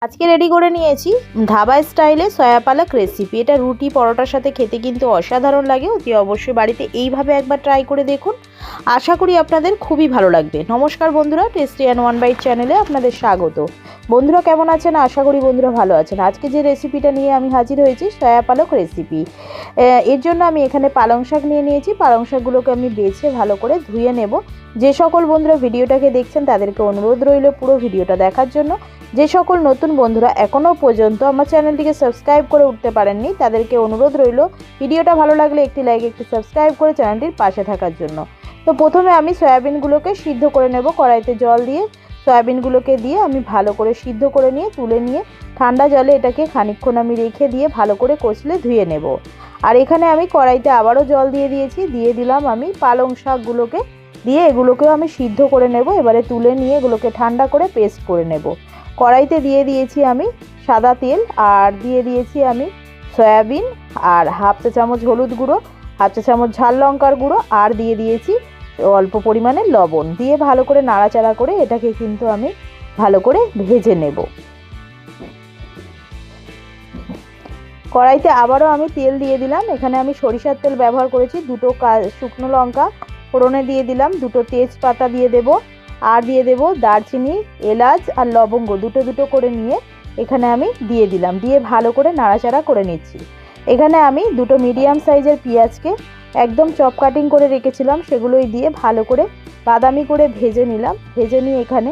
আজকে রেডি করে নিয়েছি ধাবা স্টাইলে সয়া পালক রেসিপি। এটা রুটি পরোটার সাথে খেতে কিন্তু অসাধারণ লাগে। অতি অবশ্যই বাড়িতে এইভাবে একবার ট্রাই করে দেখুন, আশা করি আপনাদের খুবই ভালো লাগবে। নমস্কার বন্ধুরা, টেস্টি অ্যান্ড ওয়ান বাইট চ্যানেলে আপনাদের স্বাগত। বন্ধুরা কেমন আছেন? আশা করি বন্ধুরা ভালো আছেন। আজকে যে রেসিপিটা নিয়ে আমি হাজির হয়েছি সয়া পালক রেসিপি। এর জন্য আমি এখানে পালং শাক নিয়ে নিয়েছি। পালং শাকগুলোকে আমি বেছে ভালো করে ধুয়ে নেব। যে সকল বন্ধুরা ভিডিওটাকে দেখছেন তাদেরকে অনুরোধ রইল পুরো ভিডিওটা দেখার জন্য। যে সকল নতুন বন্ধুরা এখনও পর্যন্ত আমার চ্যানেলটিকে সাবস্ক্রাইব করে উঠতে পারেননি তাদেরকে অনুরোধ রইল ভিডিওটা ভালো লাগলে একটি লাইক একটি সাবস্ক্রাইব করে চ্যানেলটির পাশে থাকার জন্য। তো প্রথমে আমি সয়াবিনগুলোকে সিদ্ধ করে নেব। কড়াইতে জল দিয়ে সয়াবিনগুলোকে দিয়ে আমি ভালো করে সিদ্ধ করে নিয়ে তুলে নিয়ে ঠান্ডা জলে এটাকে খানিকক্ষণ আমি রেখে দিয়ে ভালো করে কষলে ধুয়ে নেব। আর এখানে আমি কড়াইতে আবারও জল দিয়ে দিয়েছি, দিয়ে দিলাম আমি পালং শাকগুলোকে, দিয়ে এগুলোকেও আমি সিদ্ধ করে নেব। এবারে তুলে নিয়ে এগুলোকে ঠান্ডা করে পেস্ট করে নেব। কড়াইতে দিয়ে দিয়েছি আমি সাদা তেল, আর দিয়ে দিয়েছি আমি সয়াবিন, আর হাফ চা চামচ হলুদ গুঁড়ো, হাফ চা চামচ ঝাল লঙ্কার গুঁড়ো, আর দিয়ে দিয়েছি অল্প পরিমাণে লবণ। দিয়ে ভালো করে নাড়াচাড়া করে এটাকে কিন্তু আমি ভালো করে ভেজে নেব। কড়াইতে আবারও আমি তেল দিয়ে দিলাম। এখানে আমি সরিষার তেল ব্যবহার করেছি। দুটো শুকনো লঙ্কা ফোড়নে দিয়ে দিলাম, দুটো তেজপাতা দিয়ে দেব, আর দিয়ে দেব দারচিনি, এলাচ আর লবঙ্গ দুটো দুটো করে নিয়ে এখানে আমি দিয়ে দিলাম। দিয়ে ভালো করে নাড়াচাড়া করে নিচ্ছি। এখানে আমি দুটো মিডিয়াম সাইজের পেঁয়াজকে একদম চপ কাটিং করে রেখেছিলাম, সেগুলোই দিয়ে ভালো করে বাদামি করে ভেজে নিলাম। ভেজে নিয়ে এখানে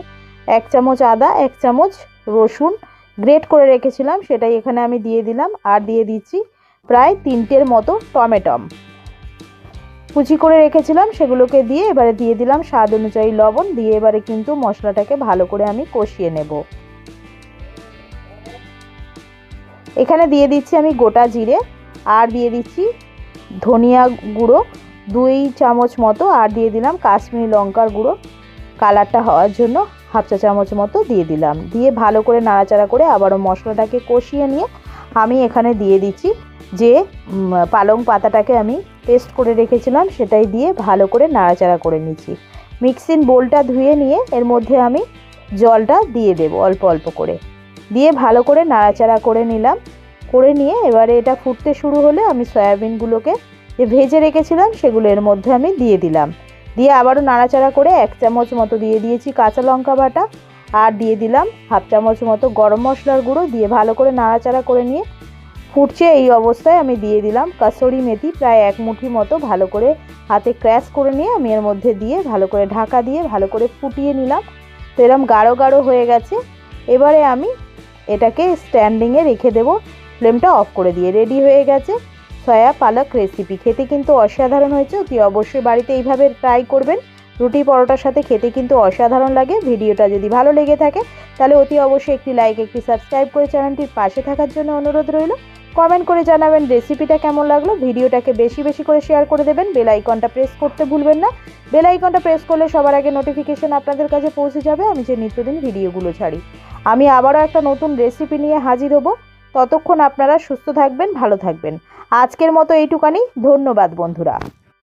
1 চামচ আদা, 1 চামচ রসুন গ্রেট করে রেখেছিলাম সেটাই এখানে আমি দিয়ে দিলাম। আর দিয়ে দিচ্ছি প্রায় 3টের মতো টমেটো কুচি করে রেখেছিলাম, সেগুলোকে দিয়ে এবারে দিয়ে দিলাম স্বাদ অনুযায়ী লবণ। দিয়ে এবারে কিন্তু মশলাটাকে ভালো করে আমি কষিয়ে নেব। এখানে দিয়ে দিচ্ছি আমি গোটা জিরে, আর দিয়ে দিচ্ছি ধনিয়া গুঁড়ো 2 চামচ মতো, আর দিয়ে দিলাম কাশ্মীরি লঙ্কার গুঁড়ো কালারটা হওয়ার জন্য হাফ চা চামচ মতো দিয়ে দিলাম। দিয়ে ভালো করে নাড়াচাড়া করে আবারও মশলাটাকে কষিয়ে নিয়ে আমি এখানে দিয়ে দিচ্ছি যে পালং পাতাটাকে আমি পেস্ট করে রেখেছিলাম সেটাই দিয়ে ভালো করে নাড়াচাড়া করে নিচ্ছি। মিক্সিং বোলটা ধুয়ে নিয়ে এর মধ্যে আমি জলটা দিয়ে দেব অল্প অল্প করে, দিয়ে ভালো করে নাড়াচাড়া করে নিলাম। করে নিয়ে এবারে এটা ফুটতে শুরু হলে আমি সয়াবিনগুলোকে যে ভেজে রেখেছিলাম সেগুলো এর মধ্যে আমি দিয়ে দিলাম। দিয়ে আবারও নাড়াচাড়া করে 1 চামচ মতো দিয়ে দিয়েছি কাঁচা লঙ্কা বাটা, আর দিয়ে দিলাম হাফ চামচ মতো গরম মশলার গুঁড়ো। দিয়ে ভালো করে নাড়াচাড়া করে নিয়ে ফুটছে এই অবস্থায় আমি দিয়ে দিলাম কাসুরি মেথি প্রায় 1 মুঠি মতো, ভালো করে হাতে ক্র্যাশ করে নিয়ে আমি এর মধ্যে দিয়ে ভালো করে ঢাকা দিয়ে ভালো করে ফুটিয়ে নিলাম। তো এরকম গাঢ় গাঢ় হয়ে গেছে। এবারে আমি এটাকে স্ট্যান্ডিংয়ে রেখে দেব, ফ্লেমটা অফ করে দিয়ে। রেডি হয়ে গেছে সয়া পালক রেসিপি। খেতে কিন্তু অসাধারণ হয়েছে। অতি অবশ্যই বাড়িতে এইভাবে ট্রাই করবেন। রুটি পরোটার সাথে খেতে কিন্তু অসাধারণ লাগে। ভিডিওটা যদি ভালো লেগে থাকে তাহলে অতি অবশ্যই একটি লাইক একটি সাবস্ক্রাইব করে চ্যানেলটির পাশে থাকার জন্য অনুরোধ রইল। কমেন্ট করে জানাবেন রেসিপিটা কেমন লাগলো। ভিডিওটাকে বেশি বেশি করে শেয়ার করে দেবেন। বেল আইকনটা প্রেস করতে ভুলবেন না। বেল আইকনটা প্রেস করলে সবার আগে নোটিফিকেশন আপনাদের কাছে পৌঁছে যাবে আমি যে নিত্যদিন ভিডিওগুলো ছাড়ি। আমি আবারও একটা নতুন রেসিপি নিয়ে হাজির হব। ততক্ষণ আপনারা সুস্থ থাকবেন, ভালো থাকবেন। আজকের মতো এইটুকানি। ধন্যবাদ বন্ধুরা।